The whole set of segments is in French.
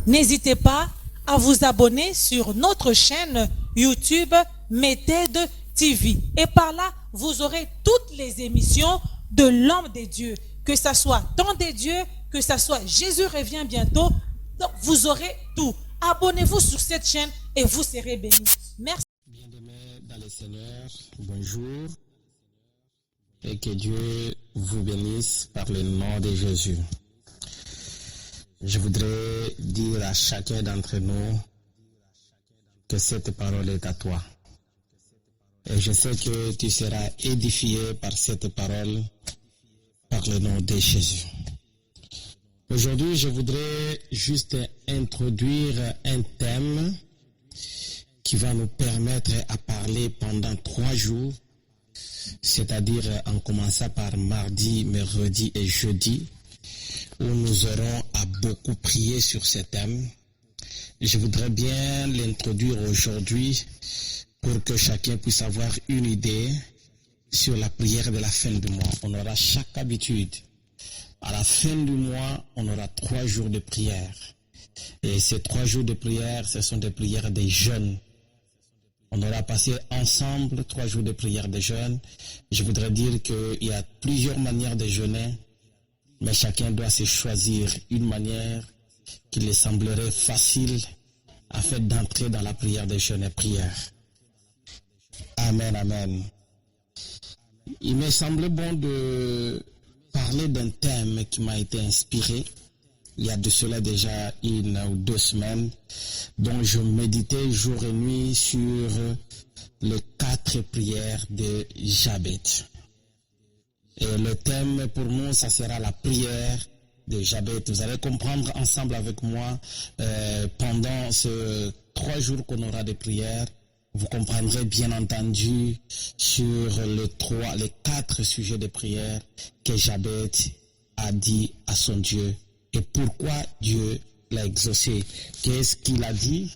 n'hésitez pas à vous abonner sur notre chaîne YouTube Méthode TV. Et par là, vous aurez toutes les émissions de l'homme de Dieu. Que ça soit Temps de Dieu, que ça soit Jésus revient bientôt. Donc, vous aurez tout. Abonnez-vous sur cette chaîne et vous serez bénis. Merci. Bien-aimés dans le Seigneur, bonjour. Et que Dieu vous bénisse par le nom de Jésus. Je voudrais dire à chacun d'entre nous que cette parole est à toi. Et je sais que tu seras édifié par cette parole, par le nom de Jésus. Aujourd'hui, je voudrais juste introduire un thème qui va nous permettre à parler pendant 3 jours, c'est-à-dire en commençant par mardi, mercredi et jeudi, où nous aurons à beaucoup prier sur ce thème. Je voudrais bien l'introduire aujourd'hui pour que chacun puisse avoir une idée sur la prière de la fin du mois. On aura chaque habitude. À la fin du mois, on aura 3 jours de prière. Et ces 3 jours de prière, ce sont des prières des jeunes. On aura passé ensemble 3 jours de prière des jeunes. Je voudrais dire qu'il y a plusieurs manières de jeûner, mais chacun doit se choisir une manière qui lui semblerait facile afin d'entrer dans la prière des jeunes et prière. Amen, amen. Il me semble bon de parler d'un thème qui m'a été inspiré il y a de cela déjà 1 ou 2 semaines, dont je méditais jour et nuit sur les 4 prières de Jabez. Et le thème pour nous, ça sera la prière de Jabez. Vous allez comprendre ensemble avec moi pendant ces 3 jours qu'on aura de prières. Vous comprendrez bien entendu sur les 4 sujets de prière que Jabez a dit à son Dieu et pourquoi Dieu l'a exaucé. Qu'est-ce qu'il a dit?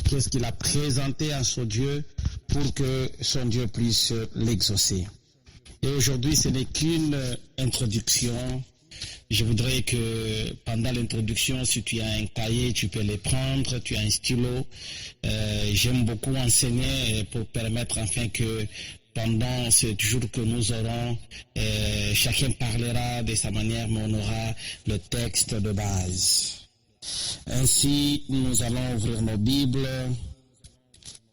Qu'est-ce qu'il a présenté à son Dieu pour que son Dieu puisse l'exaucer? Et aujourd'hui, ce n'est qu'une introduction. Je voudrais que pendant l'introduction, si tu as un cahier, tu peux le prendre, tu as un stylo. J'aime beaucoup enseigner pour permettre enfin que pendant ces jours que nous aurons, chacun parlera de sa manière, mais on aura le texte de base. Ainsi, nous allons ouvrir nos Bibles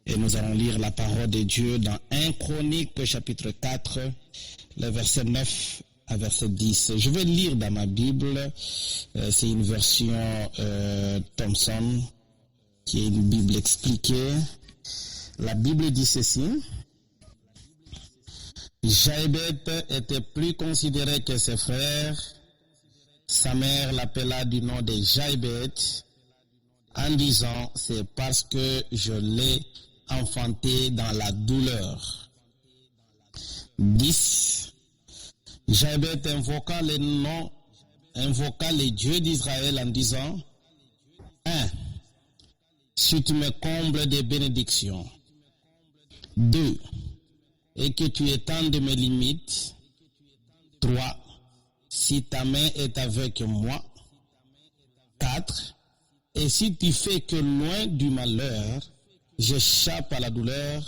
et nous allons lire la parole de Dieu dans 1 Chronique chapitre 4, le verset 9 à verset 10. Je vais lire dans ma Bible, c'est une version Thompson, qui est une Bible expliquée. La Bible dit ceci: Jabez était plus considéré que ses frères. Sa mère l'appela du nom de Jabez en disant: c'est parce que je l'ai enfanté dans la douleur. 10. Jabez invoqua les dieux d'Israël en disant: 1. Si tu me combles de bénédictions. 2. Et que tu étendes mes limites. 3. Si ta main est avec moi. 4. Et si tu fais que loin du malheur, j'échappe à la douleur.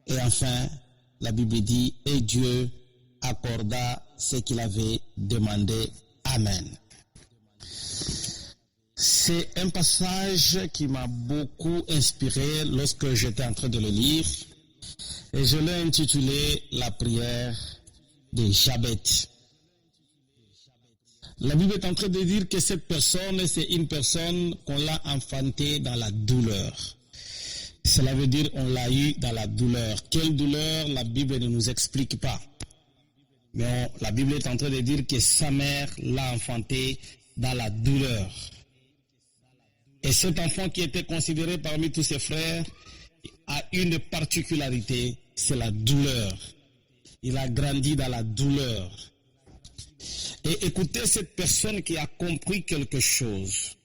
Et enfin, la Bible dit: et Dieu accorda ce qu'il avait demandé. Amen. C'est un passage qui m'a beaucoup inspiré lorsque j'étais en train de le lire. Et je l'ai intitulé la prière de Jabez. La Bible est en train de dire que cette personne, c'est une personne qu'on l'a enfantée dans la douleur. Cela veut dire on l'a eu dans la douleur. Quelle douleur? La Bible ne nous explique pas. Mais la Bible est en train de dire que sa mère l'a enfanté dans la douleur. Et cet enfant qui était considéré parmi tous ses frères a une particularité, c'est la douleur. Il a grandi dans la douleur. Et écoutez cette personne qui a compris quelque chose.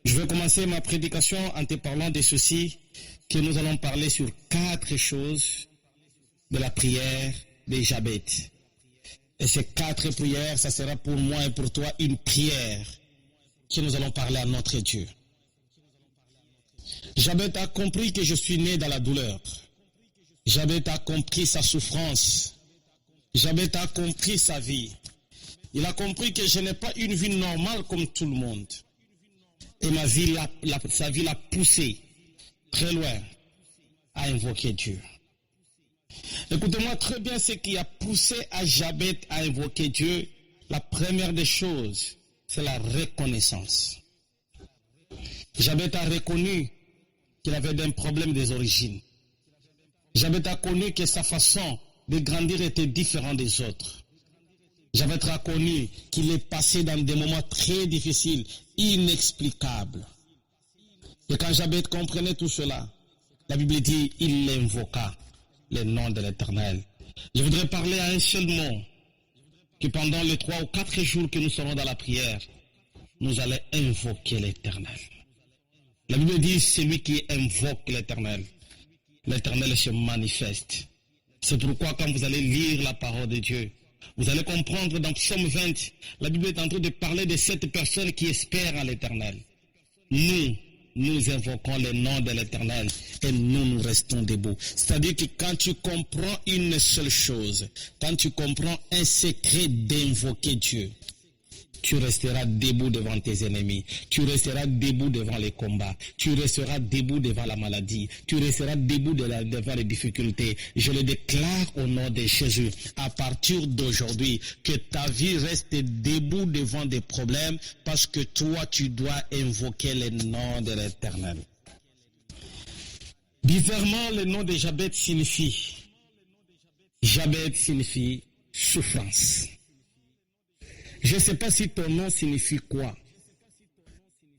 Je vais commencer ma prédication en te parlant de ceci, que nous allons parler sur 4 choses de la prière de Jabez. Et ces 4 prières, ça sera pour moi et pour toi une prière que nous allons parler à notre Dieu. Jabez a compris que je suis né dans la douleur. Jabez a compris sa souffrance. Jabez a compris sa vie. Il a compris que je n'ai pas une vie normale comme tout le monde. Et sa vie l'a poussé très loin à invoquer Dieu. Écoutez-moi très bien, ce qui a poussé à Jabez à invoquer Dieu. La première des choses, c'est la reconnaissance. Jabez a reconnu qu'il avait un problème des origines. Jabez a connu que sa façon de grandir était différente des autres. Jabez a connu qu'il est passé dans des moments très difficiles, inexplicables. Et quand Jabez comprenait tout cela, la Bible dit, il invoqua le nom de l'Éternel. Je voudrais parler à un seul mot, que pendant les 3 ou 4 jours que nous serons dans la prière, nous allons invoquer l'Éternel. La Bible dit, celui qui invoque l'Éternel, l'Éternel se manifeste. C'est pourquoi quand vous allez lire la parole de Dieu, vous allez comprendre dans Psaume 20, la Bible est en train de parler de cette personne qui espère à l'Éternel. Nous invoquons le nom de l'Éternel et nous restons debout. C'est-à-dire que quand tu comprends une seule chose, quand tu comprends un secret d'invoquer Dieu, tu resteras debout devant tes ennemis. Tu resteras debout devant les combats. Tu resteras debout devant la maladie. Tu resteras debout devant les difficultés. Je le déclare au nom de Jésus. À partir d'aujourd'hui, que ta vie reste debout devant des problèmes parce que toi, tu dois invoquer le nom de l'Éternel. Bizarrement, le nom de Jabez signifie souffrance. Je ne sais pas si ton nom signifie quoi.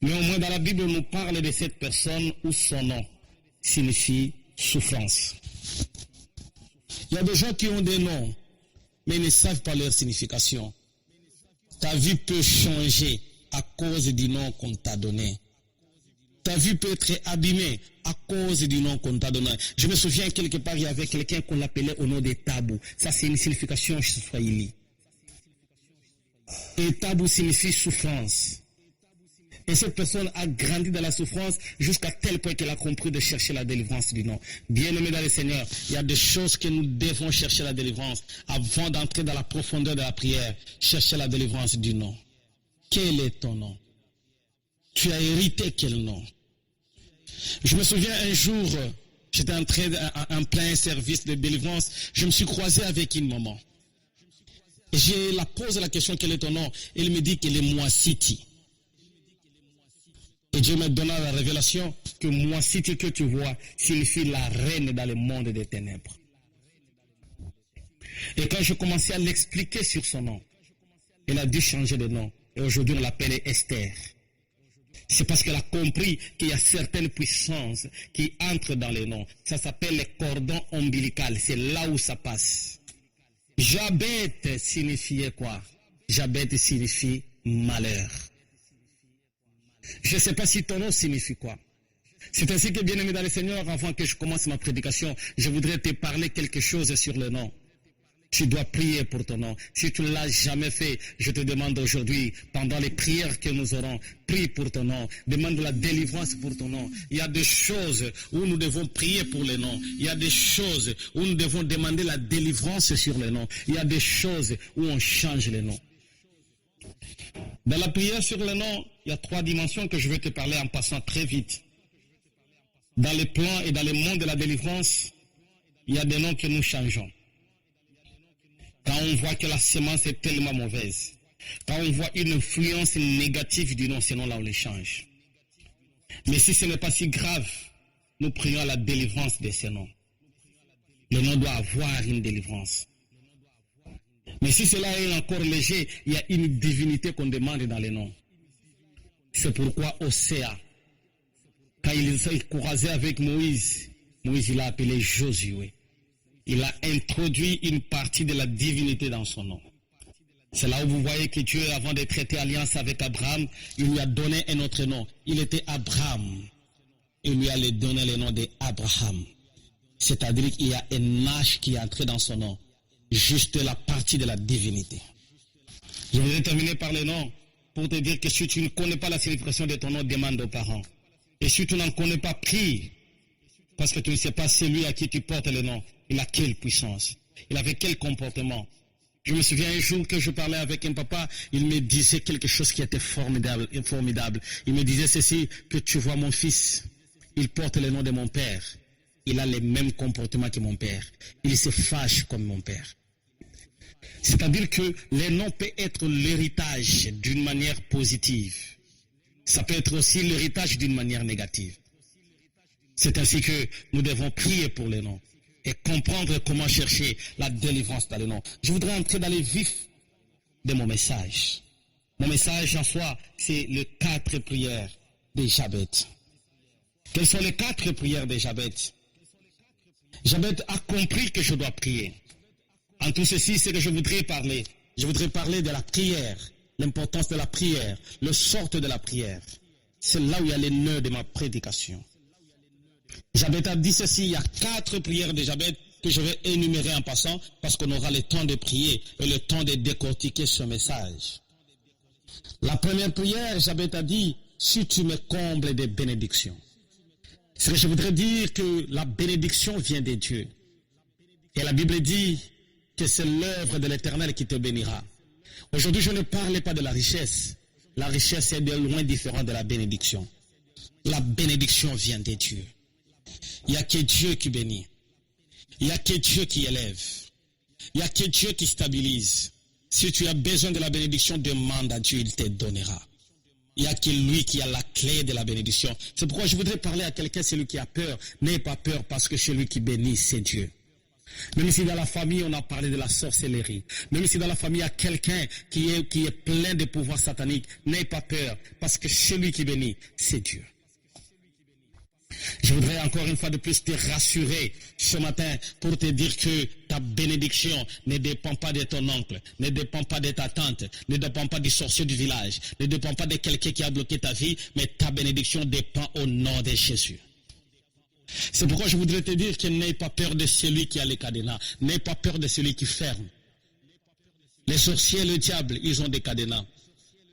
Mais au moins dans la Bible, on nous parle de cette personne où son nom signifie souffrance. Il y a des gens qui ont des noms, mais ils ne savent pas leur signification. Ta vie peut changer à cause du nom qu'on t'a donné. Ta vie peut être abîmée à cause du nom qu'on t'a donné. Je me souviens quelque part, il y avait quelqu'un qu'on l'appelait au nom de Tabou. Ça, c'est une signification swahili. Et tabou signifie souffrance. Et cette personne a grandi dans la souffrance jusqu'à tel point qu'elle a compris de chercher la délivrance du nom. Bien-aimé dans le Seigneur, il y a des choses que nous devons chercher la délivrance avant d'entrer dans la profondeur de la prière. Chercher la délivrance du nom. Quel est ton nom? Tu as hérité quel nom? Je me souviens un jour, j'étais en plein service de délivrance, je me suis croisé avec une maman. Et je la pose la question, quel est ton nom? Elle me dit qu'elle est Moissiti. Et Dieu me donna la révélation que Moissiti que tu vois signifie la reine dans le monde des ténèbres. Et quand je commençais à l'expliquer sur son nom, elle a dû changer de nom. Et aujourd'hui on l'appelle Esther. C'est parce qu'elle a compris qu'il y a certaines puissances qui entrent dans les noms. Ça s'appelle le cordon ombilical. C'est là où ça passe. Jabez signifiait quoi? Jabez signifie malheur. Je ne sais pas si ton nom signifie quoi. C'est ainsi que, bien-aimé dans le Seigneur, avant que je commence ma prédication, je voudrais te parler quelque chose sur le nom. Tu dois prier pour ton nom. Si tu ne l'as jamais fait, je te demande aujourd'hui, pendant les prières que nous aurons, prie pour ton nom. Demande la délivrance pour ton nom. Il y a des choses où nous devons prier pour le nom. Il y a des choses où nous devons demander la délivrance sur le nom. Il y a des choses où on change le nom. Dans la prière sur le nom, il y a 3 dimensions que je vais te parler en passant très vite. Dans les plans et dans le monde de la délivrance, il y a des noms que nous changeons. Quand on voit que la semence est tellement mauvaise, quand on voit une influence négative du nom, ce nom-là, on les change. Mais si ce n'est pas si grave, nous prions à la délivrance de ces noms. Le nom doit avoir une délivrance. Mais si cela est encore léger, il y a une divinité qu'on demande dans les noms. C'est pourquoi Osée, quand il s'est croisé avec Moïse, il l'a appelé Josué. Il a introduit une partie de la divinité dans son nom. C'est là où vous voyez que Dieu, avant de traiter alliance avec Abraham, il lui a donné un autre nom. Il était Abraham. Il lui a donné le nom d'Abraham. C'est-à-dire qu'il y a un âge qui est entré dans son nom. Juste la partie de la divinité. Je voudrais terminer par le nom. pour te dire que si tu ne connais pas la signification de ton nom, demande aux parents. Et si tu n'en connais pas, prie. Parce que tu ne sais pas celui à qui tu portes le nom, il a quelle puissance, il avait quel comportement. Je me souviens un jour que je parlais avec un papa, il me disait quelque chose qui était formidable. Il me disait ceci, que tu vois mon fils, il porte le nom de mon père. Il a les mêmes comportements que mon père. Il se fâche comme mon père. C'est-à-dire que le nom peut être l'héritage d'une manière positive. Ça peut être aussi l'héritage d'une manière négative. C'est ainsi que nous devons prier pour les noms et comprendre comment chercher la délivrance dans les noms. Je voudrais entrer dans les vifs de mon message. Mon message en soi, c'est les 4 prières de Jabez. Quelles sont les 4 prières de Jabez? Jabez a compris que je dois prier. En tout ceci, c'est que je voudrais parler. Je voudrais parler de la prière, l'importance de la prière, le sort de la prière. C'est là où il y a les nœuds de ma prédication. Jabez a dit ceci, il y a 4 prières de Jabez que je vais énumérer en passant parce qu'on aura le temps de prier et le temps de décortiquer ce message. La première prière, Jabez a dit, si tu me combles de bénédictions. C'est que je voudrais dire que la bénédiction vient de Dieu. Et la Bible dit que c'est l'œuvre de l'Éternel qui te bénira. Aujourd'hui, je ne parle pas de la richesse. La richesse est de loin différente de la bénédiction. La bénédiction vient de Dieu. Il n'y a que Dieu qui bénit. Il n'y a que Dieu qui élève. Il n'y a que Dieu qui stabilise. Si tu as besoin de la bénédiction, demande à Dieu, il te donnera. Il n'y a que lui qui a la clé de la bénédiction. C'est pourquoi je voudrais parler à quelqu'un, celui qui a peur. N'aie pas peur parce que celui qui bénit, c'est Dieu. Même si dans la famille, on a parlé de la sorcellerie. Même si dans la famille, il y a quelqu'un qui est plein de pouvoirs sataniques. N'aie pas peur parce que celui qui bénit, c'est Dieu. Je voudrais encore une fois de plus te rassurer ce matin pour te dire que ta bénédiction ne dépend pas de ton oncle, ne dépend pas de ta tante, ne dépend pas du sorcier du village, ne dépend pas de quelqu'un qui a bloqué ta vie, mais ta bénédiction dépend au nom de Jésus. C'est pourquoi je voudrais te dire que n'aie pas peur de celui qui a les cadenas, n'aie pas peur de celui qui ferme. Les sorciers et le diable, ils ont des cadenas.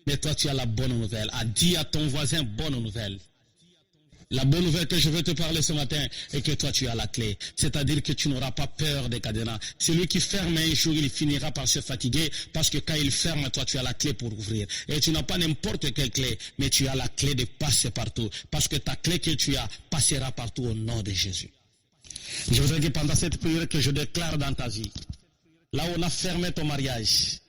Mais toi, tu as la bonne nouvelle. Dis à ton voisin, bonne nouvelle. La bonne nouvelle que je veux te parler ce matin est que toi tu as la clé. C'est-à-dire que tu n'auras pas peur des cadenas. Celui qui ferme un jour, il finira par se fatiguer parce que quand il ferme, toi tu as la clé pour ouvrir. Et tu n'as pas n'importe quelle clé, mais tu as la clé de passer partout. Parce que ta clé que tu as passera partout au nom de Jésus. Je voudrais que pendant cette prière que je déclare dans ta vie, là où on a fermé ton mariage,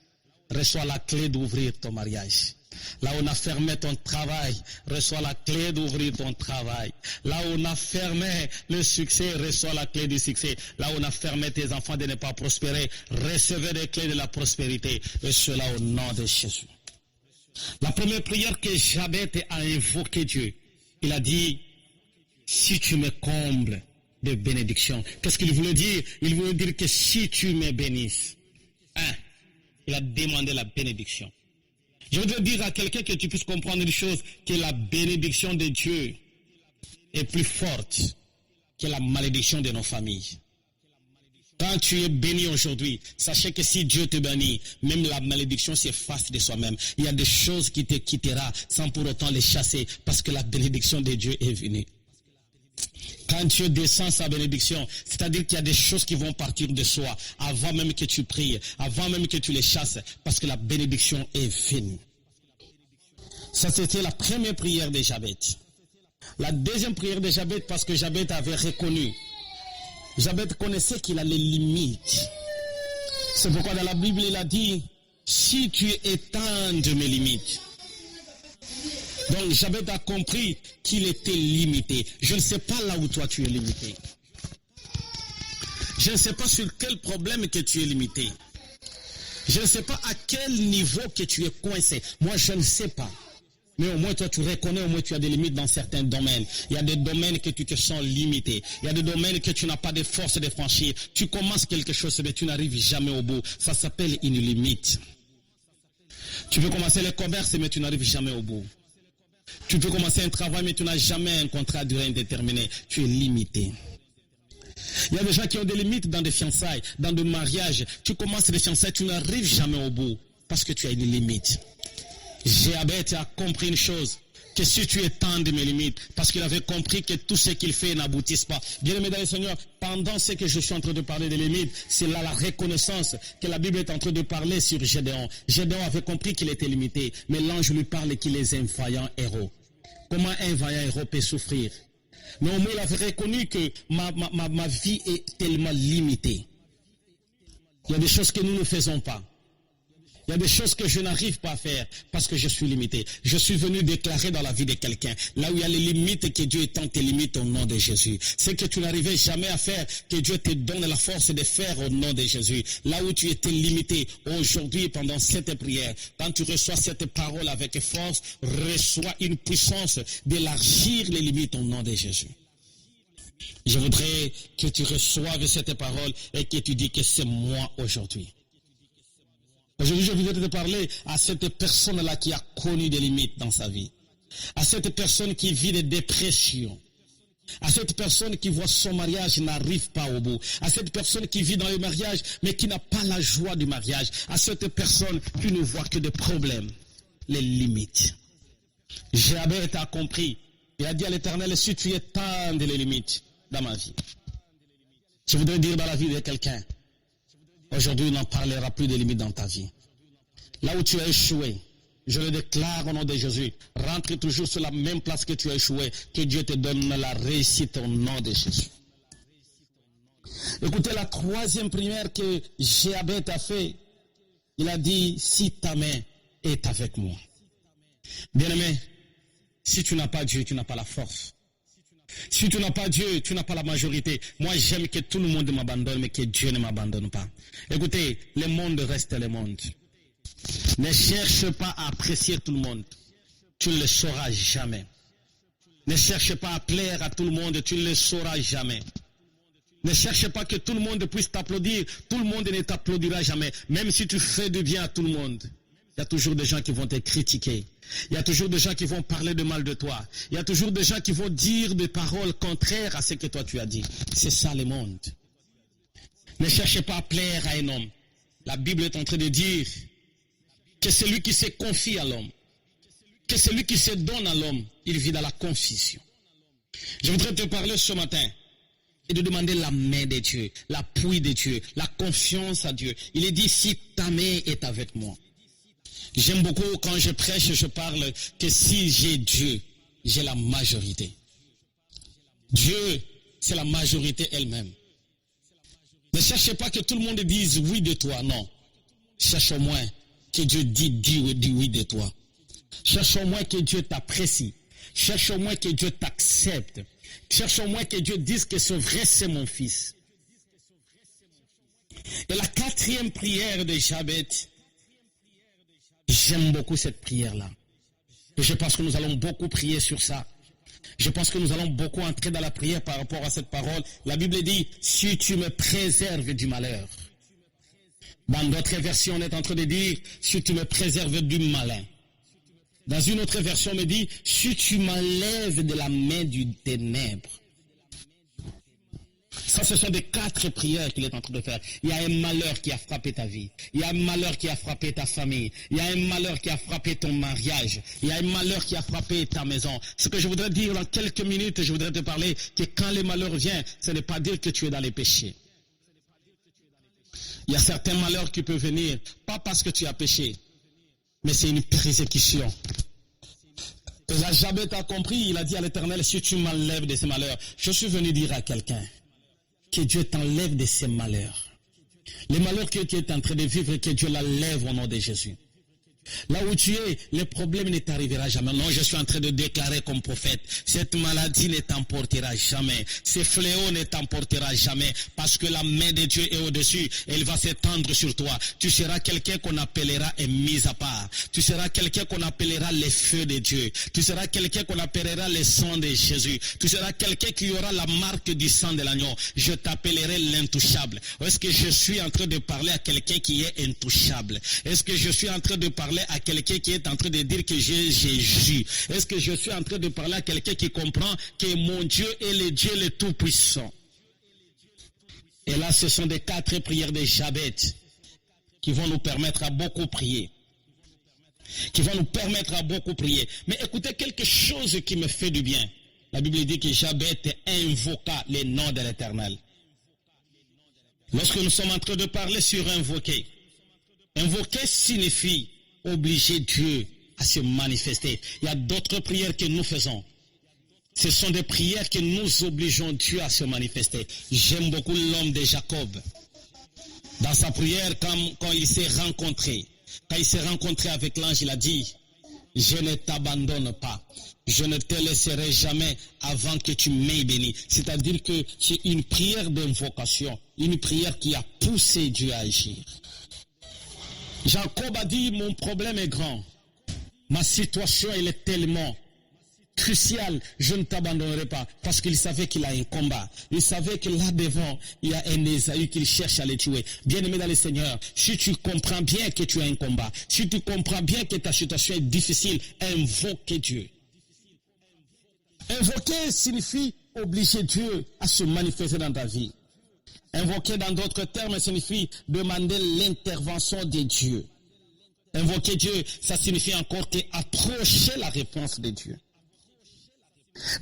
reçois la clé d'ouvrir ton mariage. Là où on a fermé ton travail, reçois la clé d'ouvrir ton travail. Là où on a fermé le succès, reçois la clé du succès. Là où on a fermé tes enfants de ne pas prospérer, recevez les clés de la prospérité. Et cela au nom de Jésus. La première prière que Jabez a invoqué Dieu, il a dit, si tu me combles de bénédictions. Qu'est-ce qu'il voulait dire? Il voulait dire que si tu me bénisses, il a demandé la bénédiction. Je voudrais dire à quelqu'un que tu puisses comprendre une chose, que la bénédiction de Dieu est plus forte que la malédiction de nos familles. Quand tu es béni aujourd'hui, sachez que si Dieu te bénit, même la malédiction s'efface de soi-même. Il y a des choses qui te quitteront sans pour autant les chasser, parce que la bénédiction de Dieu est venue. Quand Dieu descend sa bénédiction, c'est-à-dire qu'il y a des choses qui vont partir de soi, avant même que tu pries, avant même que tu les chasses, parce que la bénédiction est venue. Ça, c'était la première prière de Jabez. La deuxième prière de Jabez, parce que Jabez avait reconnu. Jabez connaissait qu'il a les limites. C'est pourquoi dans la Bible, il a dit, si tu étends mes limites. Donc Jabez a compris qu'il était limité. Je ne sais pas là où toi tu es limité. Je ne sais pas sur quel problème que tu es limité. Je ne sais pas à quel niveau que tu es coincé. Moi je ne sais pas. Mais au moins toi tu reconnais, au moins tu as des limites dans certains domaines. Il y a des domaines que tu te sens limité. Il y a des domaines que tu n'as pas de force de franchir. Tu commences quelque chose mais tu n'arrives jamais au bout. Ça s'appelle une limite. Tu peux commencer le commerce mais tu n'arrives jamais au bout. Tu peux commencer un travail, mais tu n'as jamais un contrat à durée indéterminée. Tu es limité. Il y a des gens qui ont des limites dans des fiançailles, dans des mariages. Tu commences des fiançailles, tu n'arrives jamais au bout parce que tu as une limite. Jéabeth a compris une chose, que si tu étends de mes limites, parce qu'il avait compris que tout ce qu'il fait n'aboutisse pas. Bien-aimés dans le Seigneur, pendant ce que je suis en train de parler des limites, c'est là la reconnaissance que la Bible est en train de parler sur Gédéon. Gédéon avait compris qu'il était limité, mais l'ange lui parle qu'il est un vaillant héros. Comment un vaillant héros peut souffrir? Mais au moins, il avait reconnu que ma vie est tellement limitée. Il y a des choses que nous ne faisons pas. Il y a des choses que je n'arrive pas à faire parce que je suis limité. Je suis venu déclarer dans la vie de quelqu'un, là où il y a les limites, que Dieu étend tes limites au nom de Jésus. Ce que tu n'arrivais jamais à faire, que Dieu te donne la force de faire au nom de Jésus. Là où tu étais limité, aujourd'hui, pendant cette prière, quand tu reçois cette parole avec force, reçois une puissance d'élargir les limites au nom de Jésus. Je voudrais que tu reçoives cette parole et que tu dis que c'est moi aujourd'hui. Aujourd'hui, je voudrais te parler à cette personne-là qui a connu des limites dans sa vie. À cette personne qui vit des dépressions. À cette personne qui voit son mariage n'arrive pas au bout. À cette personne qui vit dans le mariage mais qui n'a pas la joie du mariage. À cette personne qui ne voit que des problèmes. Les limites. Jéabeth a compris. Il a dit à l'Éternel, si tu étends les limites dans ma vie. Je voudrais dire dans la vie de quelqu'un. Aujourd'hui, on n'en parlera plus des limites dans ta vie. Là où tu as échoué, je le déclare au nom de Jésus, rentre toujours sur la même place que tu as échoué, que Dieu te donne la réussite au nom de Jésus. Écoutez, la troisième prière que Jéabeth a fait, il a dit, si ta main est avec moi. Bien-aimé, si tu n'as pas Dieu, tu n'as pas la force. Si tu n'as pas Dieu, tu n'as pas la majorité. Moi, j'aime que tout le monde m'abandonne, mais que Dieu ne m'abandonne pas. Écoutez, le monde reste le monde. Ne cherche pas à apprécier tout le monde. Tu ne le sauras jamais. Ne cherche pas à plaire à tout le monde. Tu ne le sauras jamais. Ne cherche pas que tout le monde puisse t'applaudir. Tout le monde ne t'applaudira jamais. Même si tu fais du bien à tout le monde. Il y a toujours des gens qui vont te critiquer. Il y a toujours des gens qui vont parler de mal de toi. Il y a toujours des gens qui vont dire des paroles contraires à ce que toi tu as dit. C'est ça le monde. Ne cherchez pas à plaire à un homme. La Bible est en train de dire que celui qui se confie à l'homme, que celui qui se donne à l'homme, il vit dans la confusion. Je voudrais te parler ce matin et de demander la main de Dieu, l'appui de Dieu, la confiance à Dieu. Il est dit, si ta main est avec moi. J'aime beaucoup quand je prêche, je parle que si j'ai Dieu, j'ai la majorité. Dieu, c'est la majorité elle-même. Ne cherchez pas que tout le monde dise oui de toi, non. Cherche au moins que Dieu dit oui de toi. Cherche au moins que Dieu t'apprécie. Cherche au moins que Dieu t'accepte. Cherche au moins que Dieu dise que c'est vrai, c'est mon fils. Et la quatrième prière de Jéabeth, j'aime beaucoup cette prière-là. Et je pense que nous allons beaucoup prier sur ça. Je pense que nous allons beaucoup entrer dans la prière par rapport à cette parole. La Bible dit, si tu me préserves du malheur. Dans d'autres versions, on est en train de dire, si tu me préserves du malin. Dans une autre version, on me dit, si tu m'enlèves de la main du ténèbre. Ça, ce sont des 4 prières qu'il est en train de faire. Il y a un malheur qui a frappé ta vie. Il y a un malheur qui a frappé ta famille. Il y a un malheur qui a frappé ton mariage. Il y a un malheur qui a frappé ta maison. Ce que je voudrais dire dans quelques minutes, je voudrais te parler que quand le malheur vient, ce n'est pas dire que tu es dans les péchés. Il y a certains malheurs qui peuvent venir, pas parce que tu as péché, mais c'est une persécution. Et là, Jéabeth a compris, il a dit à l'Éternel, si tu m'enlèves de ces malheurs, je suis venu dire à quelqu'un, que Dieu t'enlève de ces malheurs. Les malheurs que tu es en train de vivre, que Dieu l'enlève au nom de Jésus. Là où tu es, le problème ne t'arrivera jamais. Non, je suis en train de déclarer comme prophète, cette maladie ne t'emportera jamais. Ce fléau ne t'emportera jamais. Parce que la main de Dieu est au-dessus. Elle va s'étendre sur toi. Tu seras quelqu'un qu'on appellera un mis à part. Tu seras quelqu'un qu'on appellera le feu de Dieu. Tu seras quelqu'un qu'on appellera le sang de Jésus. Tu seras quelqu'un qui aura la marque du sang de l'agneau. Je t'appellerai l'intouchable. Est-ce que je suis en train de parler à quelqu'un qui est intouchable? Est-ce que je suis en train de parler à quelqu'un qui est en train de dire que j'ai Jésus? Est-ce que je suis en train de parler à quelqu'un qui comprend que mon Dieu est le Dieu le Tout-Puissant? Et là, ce sont des 4 prières de Jéabeth qui vont nous permettre à beaucoup prier. qui va nous permettre à beaucoup prier. Mais écoutez quelque chose qui me fait du bien. La Bible dit que Jabez invoqua les noms de l'Éternel. Lorsque nous sommes en train de parler sur invoquer, invoquer signifie obliger Dieu à se manifester. Il y a d'autres prières que nous faisons. Ce sont des prières que nous obligeons Dieu à se manifester. J'aime beaucoup l'homme de Jacob. Dans sa prière, quand il s'est rencontré, avec l'ange, il a dit, je ne t'abandonne pas. Je ne te laisserai jamais avant que tu m'aies béni. C'est-à-dire que c'est une prière d'invocation, une prière qui a poussé Dieu à agir. Jacob a dit, mon problème est grand. Ma situation, elle est tellement cruciale, je ne t'abandonnerai pas. Parce qu'il savait qu'il a un combat. Il savait que là devant, il y a un Ésaü qu'il cherche à le tuer. Bien-aimé dans le Seigneur, si tu comprends bien que tu as un combat, si tu comprends bien que ta situation est difficile, invoque Dieu. Invoquer signifie obliger Dieu à se manifester dans ta vie. Invoquer dans d'autres termes signifie demander l'intervention de Dieu. Invoquer Dieu, ça signifie encore approcher la réponse de Dieu.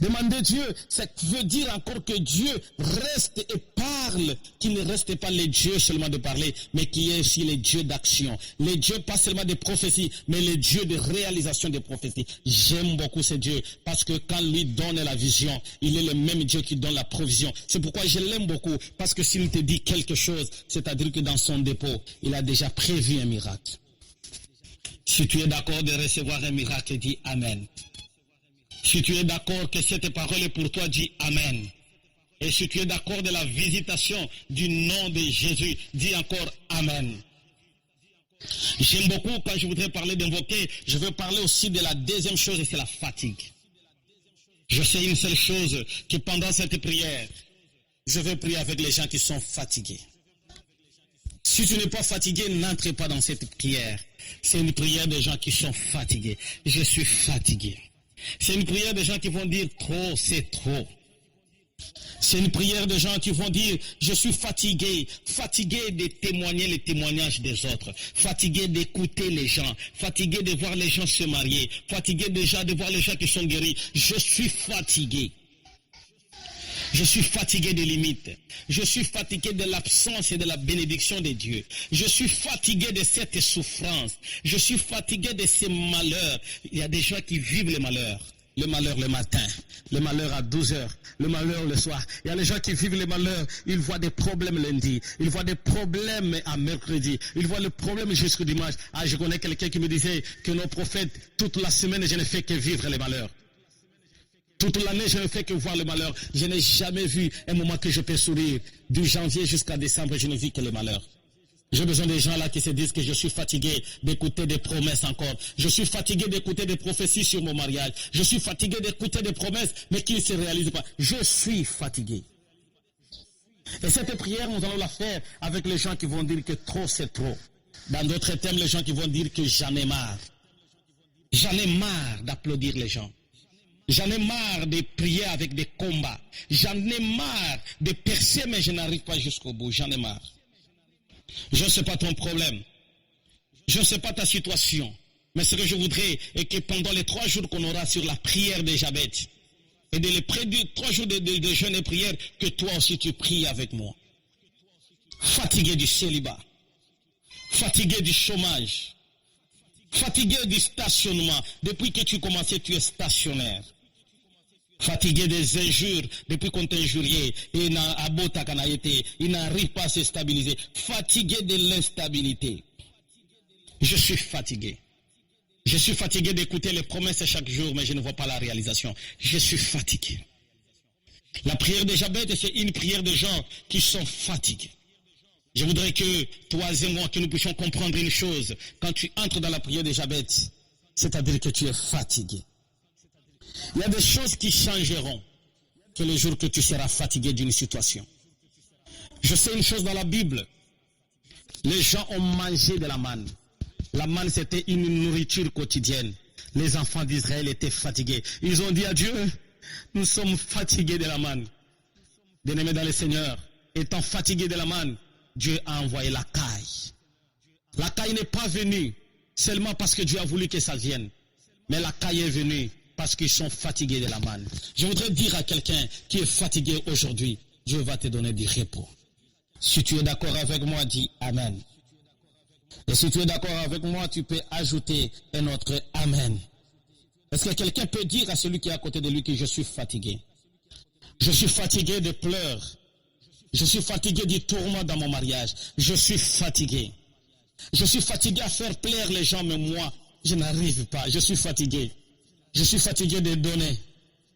Demander Dieu, ça veut dire encore que Dieu reste et parle, qu'il ne reste pas le Dieu seulement de parler, mais qui est aussi le Dieu d'action. Le Dieu pas seulement de prophétie, mais le Dieu de réalisation des prophéties. J'aime beaucoup ce Dieu, parce que quand lui donne la vision, il est le même Dieu qui donne la provision. C'est pourquoi je l'aime beaucoup, parce que s'il te dit quelque chose, c'est-à-dire que dans son dépôt, il a déjà prévu un miracle. Si tu es d'accord de recevoir un miracle, dis Amen. Si tu es d'accord que cette parole est pour toi, dis Amen. Et si tu es d'accord de la visitation du nom de Jésus, dis encore Amen. J'aime beaucoup quand je voudrais parler d'invoquer, je veux parler aussi de la deuxième chose, et c'est la fatigue. Je sais une seule chose, que pendant cette prière, je vais prier avec les gens qui sont fatigués. Si tu n'es pas fatigué, n'entre pas dans cette prière. C'est une prière de gens qui sont fatigués. Je suis fatigué. C'est une prière de gens qui vont dire trop, c'est trop. C'est une prière de gens qui vont dire je suis fatigué, fatigué de témoigner les témoignages des autres, fatigué d'écouter les gens, fatigué de voir les gens se marier, fatigué déjà de voir les gens qui sont guéris. Je suis fatigué. Je suis fatigué des limites. Je suis fatigué de l'absence et de la bénédiction de Dieu. Je suis fatigué de cette souffrance. Je suis fatigué de ces malheurs. Il y a des gens qui vivent les malheurs. Le malheur le matin, le malheur à 12 heures, le malheur le soir. Il y a les gens qui vivent les malheurs, ils voient des problèmes lundi, ils voient des problèmes à mercredi, ils voient le problème jusqu'au dimanche. Ah, je connais quelqu'un qui me disait que nos prophètes, toute la semaine, je ne fais que vivre les malheurs. Toute l'année, je ne fais que voir le malheur. Je n'ai jamais vu un moment que je peux sourire. Du janvier jusqu'à décembre, je ne vis que le malheur. J'ai besoin des gens là qui se disent que je suis fatigué d'écouter des promesses encore. Je suis fatigué d'écouter des prophéties sur mon mariage. Je suis fatigué d'écouter des promesses, mais qui ne se réalisent pas. Je suis fatigué. Et cette prière, nous allons la faire avec les gens qui vont dire que trop, c'est trop. Dans d'autres termes, les gens qui vont dire que j'en ai marre. J'en ai marre d'applaudir les gens. J'en ai marre de prier avec des combats. J'en ai marre de percer, mais je n'arrive pas jusqu'au bout. J'en ai marre. Je ne sais pas ton problème. Je ne sais pas ta situation. Mais ce que je voudrais est que pendant les 3 jours qu'on aura sur la prière de Jabez, et de les 3 jours de jeûne et prière, que toi aussi tu pries avec moi. Fatigué du célibat. Fatigué du chômage. Fatigué du stationnement. Depuis que tu commençais, tu es stationnaire. Fatigué des injures, depuis qu'on t'a injurié, il n'arrive pas à se stabiliser. Fatigué de l'instabilité. Je suis fatigué. Je suis fatigué d'écouter les promesses chaque jour, mais je ne vois pas la réalisation. Je suis fatigué. La prière de Jabez, c'est une prière de gens qui sont fatigués. Je voudrais que toi et moi, que nous puissions comprendre une chose. Quand tu entres dans la prière de Jabez, c'est-à-dire que tu es fatigué. Il y a des choses qui changeront que le jour que tu seras fatigué d'une situation. Je sais une chose dans la Bible. Les gens ont mangé de la manne. La manne, c'était une nourriture quotidienne. Les enfants d'Israël étaient fatigués. Ils ont dit à Dieu, nous sommes fatigués de la manne. Bien-aimés dans le Seigneur, étant fatigués de la manne, Dieu a envoyé la caille. La caille n'est pas venue seulement parce que Dieu a voulu que ça vienne. Mais la caille est venue parce qu'ils sont fatigués de la manne. Je voudrais dire à quelqu'un qui est fatigué aujourd'hui, Dieu va te donner du repos. Si tu es d'accord avec moi, dis Amen. Et si tu es d'accord avec moi, tu peux ajouter un autre Amen. Est-ce que quelqu'un peut dire à celui qui est à côté de lui que je suis fatigué? Je suis fatigué de pleurs. Je suis fatigué du tourment dans mon mariage. Je suis fatigué. Je suis fatigué à faire plaire les gens, mais moi, je n'arrive pas. Je suis fatigué. Je suis fatigué de donner,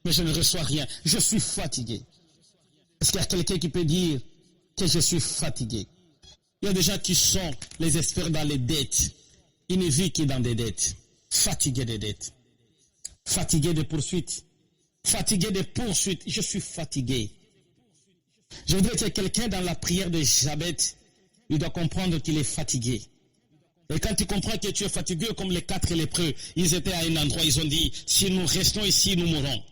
mais je ne reçois rien. Je suis fatigué. Est-ce qu'il y a quelqu'un qui peut dire que je suis fatigué? Il y a des gens qui sont les experts dans les dettes. Ils ne vivent que dans des dettes. Fatigués des dettes. Fatigués de poursuites. Fatigués de poursuites. Je suis fatigué. Je voudrais que quelqu'un dans la prière de Jabez, il doit comprendre qu'il est fatigué. Et quand tu comprends que tu es fatigué, comme les 4 lépreux, ils étaient à un endroit, ils ont dit, si nous restons ici, nous mourrons.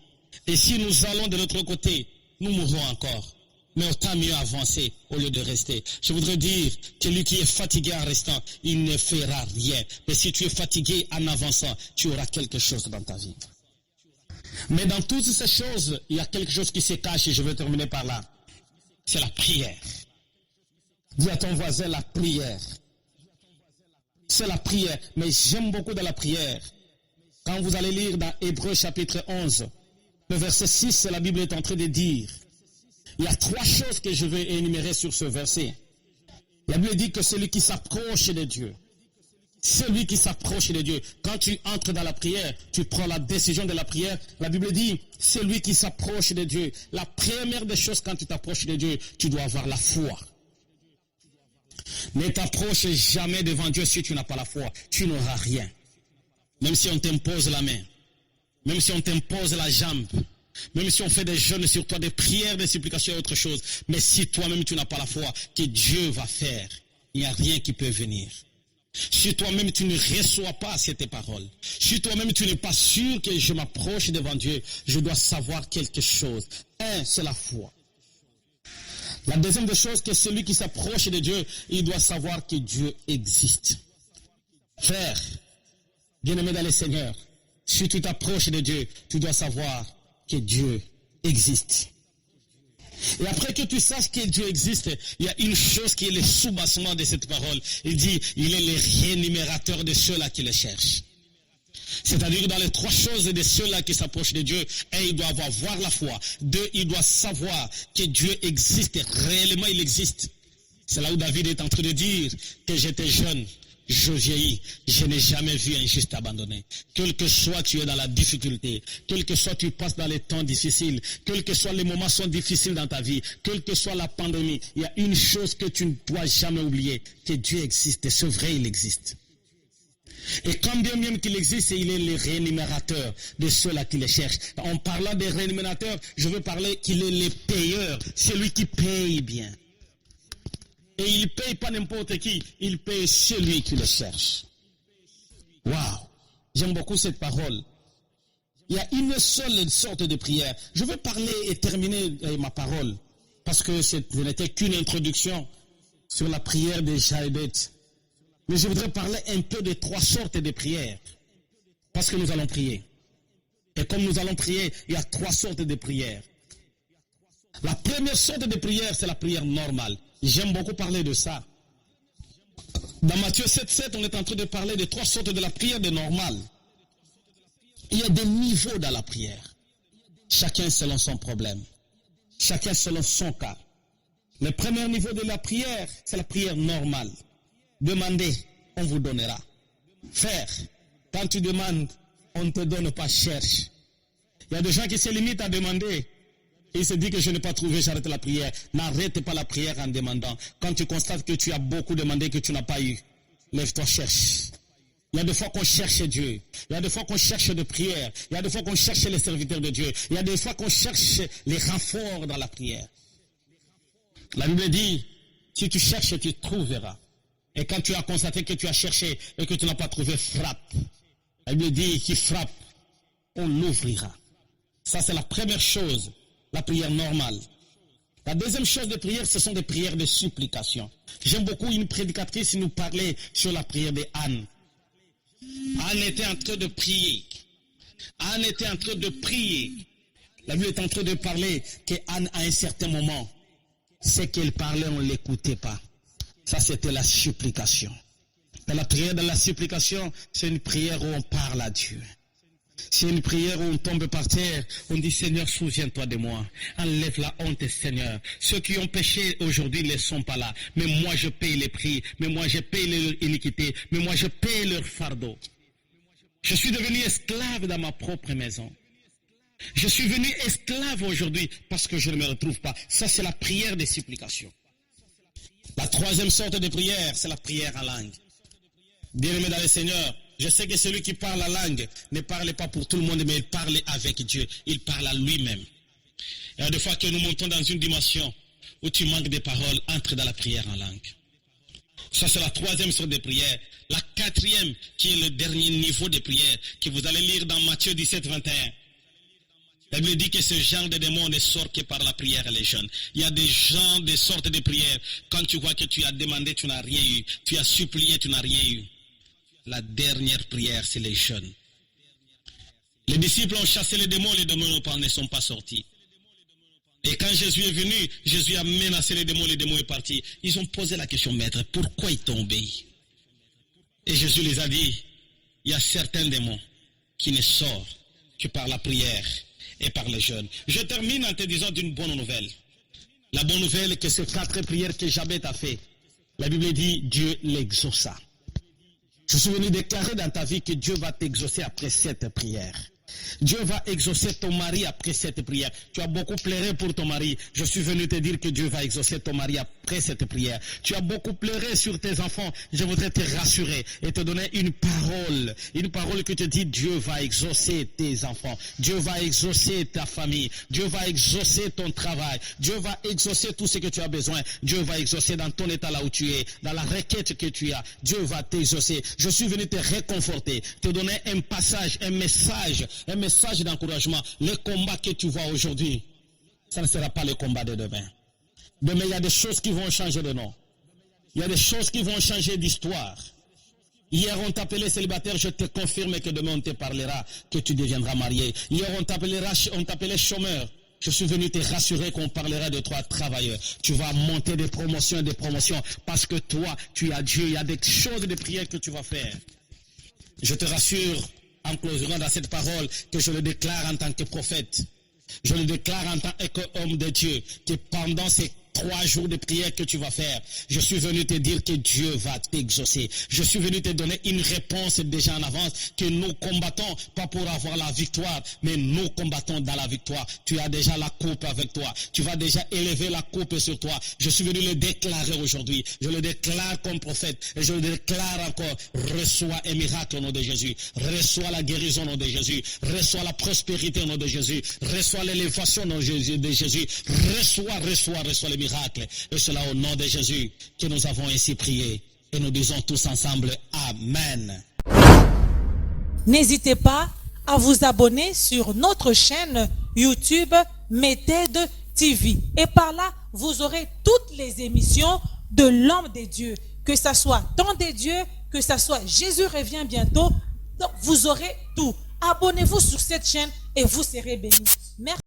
Et si nous allons de l'autre côté, nous mourrons encore. Mais autant mieux avancer au lieu de rester. Je voudrais dire que lui qui est fatigué en restant, il ne fera rien. Mais si tu es fatigué en avançant, tu auras quelque chose dans ta vie. Mais dans toutes ces choses, il y a quelque chose qui se cache et je vais terminer par là. C'est la prière. Dis à ton voisin la prière. C'est la prière. Mais j'aime beaucoup de la prière. Quand vous allez lire dans Hébreux chapitre 11, le verset 6, la Bible est en train de dire, il y a 3 choses que je vais énumérer sur ce verset. La Bible dit que celui qui s'approche de Dieu, celui qui s'approche de Dieu, quand tu entres dans la prière, tu prends la décision de la prière, la Bible dit, celui qui s'approche de Dieu, la première des choses quand tu t'approches de Dieu, tu dois avoir la foi. Ne t'approche jamais devant Dieu si tu n'as pas la foi, tu n'auras rien. Même si on t'impose la main, même si on t'impose la jambe, même si on fait des jeûnes sur toi, des prières, des supplications et autre chose, mais si toi-même tu n'as pas la foi que Dieu va faire, il n'y a rien qui peut venir. Si toi-même tu ne reçois pas cette parole, si toi-même tu n'es pas sûr que je m'approche devant Dieu, je dois savoir quelque chose. C'est la foi. La deuxième des choses, que celui qui s'approche de Dieu, il doit savoir que Dieu existe. Frère, bien-aimé dans le Seigneur, si tu t'approches de Dieu, tu dois savoir que Dieu existe. Et après que tu saches que Dieu existe, il y a une chose qui est le soubassement de cette parole. Il dit, il est le rémunérateur de ceux-là qui le cherchent. C'est-à-dire dans les 3 choses de ceux-là qui s'approchent de Dieu, 1, il doit avoir la foi. 2, il doit savoir que Dieu existe, réellement il existe. C'est là où David est en train de dire que j'étais jeune, je vieillis, je n'ai jamais vu un juste abandonné. Quel que soit tu es dans la difficulté, quel que soit tu passes dans les temps difficiles, quel que soit les moments sont difficiles dans ta vie, quelle que soit la pandémie, il y a une chose que tu ne dois jamais oublier, que Dieu existe, et c'est vrai, il existe. Et quand bien même qu'il existe, il est le rémunérateur de ceux-là qui le cherchent. En parlant des rémunérateurs, je veux parler qu'il est le payeur, celui qui paye bien. Et il ne paye pas n'importe qui, il paye celui qui le cherche. Waouh! J'aime beaucoup cette parole. Il y a une seule sorte de prière. Je vais parler et terminer ma parole, parce que ce n'était qu'une introduction sur la prière de Jabez. Mais je voudrais parler un peu de 3 sortes de prières. Parce que nous allons prier. Et comme nous allons prier, il y a 3 sortes de prières. La première sorte de prière, c'est la prière normale. J'aime beaucoup parler de ça. Dans Matthieu 7,7, on est en train de parler de 3 sortes de la prière de normale. Il y a des niveaux dans la prière. Chacun selon son problème. Chacun selon son cas. Le premier niveau de la prière, c'est la prière normale. Demandez, on vous donnera. Faire, quand tu demandes, on ne te donne pas, cherche. Il y a des gens qui se limitent à demander. Et ils se disent que je n'ai pas trouvé, j'arrête la prière. N'arrête pas la prière en demandant. Quand tu constates que tu as beaucoup demandé, que tu n'as pas eu, lève-toi, cherche. Il y a des fois qu'on cherche Dieu. Il y a des fois qu'on cherche de prière. Il y a des fois qu'on cherche les serviteurs de Dieu. Il y a des fois qu'on cherche les renforts dans la prière. La Bible dit, si tu cherches, tu trouveras. Et quand tu as constaté que tu as cherché et que tu n'as pas trouvé, frappe. La Bible dit, qui frappe, on l'ouvrira. Ça, c'est la première chose, la prière normale. La deuxième chose de prière, ce sont des prières de supplication. J'aime beaucoup une prédicatrice qui nous parlait sur la prière de Anne. Anne était en train de prier. Anne était en train de prier. La Bible est en train de parler qu'Anne, à un certain moment, ce qu'elle parlait, on ne l'écoutait pas. Ça, c'était la supplication. Dans la prière, dans la supplication, c'est une prière où on parle à Dieu. C'est une prière où on tombe par terre, on dit Seigneur, souviens-toi de moi. Enlève la honte, Seigneur. Ceux qui ont péché aujourd'hui ne sont pas là. Mais moi, je paye les prix. Mais moi, je paye leur iniquité. Mais moi, je paye leur fardeau. Je suis devenu esclave dans ma propre maison. Je suis venu esclave aujourd'hui parce que je ne me retrouve pas. Ça, c'est la prière des supplications. La troisième sorte de prière, c'est la prière en langue. Bien-aimé dans le Seigneur, je sais que celui qui parle la langue ne parle pas pour tout le monde, mais il parle avec Dieu. Il parle à lui-même. Il y a des fois que nous montons dans une dimension où tu manques de paroles, entre dans la prière en langue. Ça, c'est la troisième sorte de prière. La quatrième, qui est le dernier niveau de prière, que vous allez lire dans Matthieu 17, 21. La Bible dit que ce genre de démons ne sort que par la prière et les jeûnes. Il y a des gens, des sortes de prières. Quand tu vois que tu as demandé, tu n'as rien eu. Tu as supplié, tu n'as rien eu. La dernière prière, c'est les jeûnes. Les disciples ont chassé les démons ne sont pas sortis. Et quand Jésus est venu, Jésus a menacé les démons est parti. Ils ont posé la question, maître, pourquoi ils t'ont obéi? Et Jésus les a dit, il y a certains démons qui ne sortent que par la prière et par les jeûnes. Je termine en te disant d'une bonne nouvelle. La bonne nouvelle est que ces 4 prières que Jabez a fait, la Bible dit, Dieu l'exauça. Je suis venu déclarer dans ta vie que Dieu va t'exaucer après cette prière. Dieu va exaucer ton mari après cette prière. Tu as beaucoup pleuré pour ton mari. Je suis venu te dire que Dieu va exaucer ton mari après cette prière. Tu as beaucoup pleuré sur tes enfants. Je voudrais te rassurer et te donner une parole que te dit Dieu va exaucer tes enfants. Dieu va exaucer ta famille. Dieu va exaucer ton travail. Dieu va exaucer tout ce que tu as besoin. Dieu va exaucer dans ton état là où tu es, dans la requête que tu as. Dieu va t'exaucer. Je suis venu te réconforter, te donner un passage, un message d'encouragement. Le combat que tu vois aujourd'hui, ça ne sera pas le combat de demain. Demain, il y a des choses qui vont changer de nom. Il y a des choses qui vont changer d'histoire. Hier, on t'appelait célibataire, je te confirme que demain, on te parlera que tu deviendras marié. Hier, on t'appelait chômeur. Je suis venu te rassurer qu'on parlera de toi travailleur. Tu vas monter des promotions parce que toi, tu as Dieu. Il y a des choses de prière que tu vas faire. Je te rassure, en clôturant dans cette parole, que je le déclare en tant que prophète. Je le déclare en tant qu'homme de Dieu, que pendant ces 3 jours de prière que tu vas faire, je suis venu te dire que Dieu va t'exaucer. Je suis venu te donner une réponse déjà en avance, que nous combattons pas pour avoir la victoire, mais nous combattons dans la victoire. Tu as déjà la coupe avec toi. Tu vas déjà élever la coupe sur toi. Je suis venu le déclarer aujourd'hui. Je le déclare comme prophète et je le déclare encore. Reçois un miracle au nom de Jésus. Reçois la guérison au nom de Jésus. Reçois la prospérité au nom de Jésus. Reçois l'élévation au nom de Jésus. Reçois les miracles. Et cela au nom de Jésus que nous avons ainsi prié. Et nous disons tous ensemble Amen. N'hésitez pas à vous abonner sur notre chaîne YouTube Méthode TV. Et par là, vous aurez toutes les émissions de l'homme de Dieu. Que ce soit Temps de Dieu, que ce soit Jésus revient bientôt. Donc, vous aurez tout. Abonnez-vous sur cette chaîne et vous serez bénis. Merci.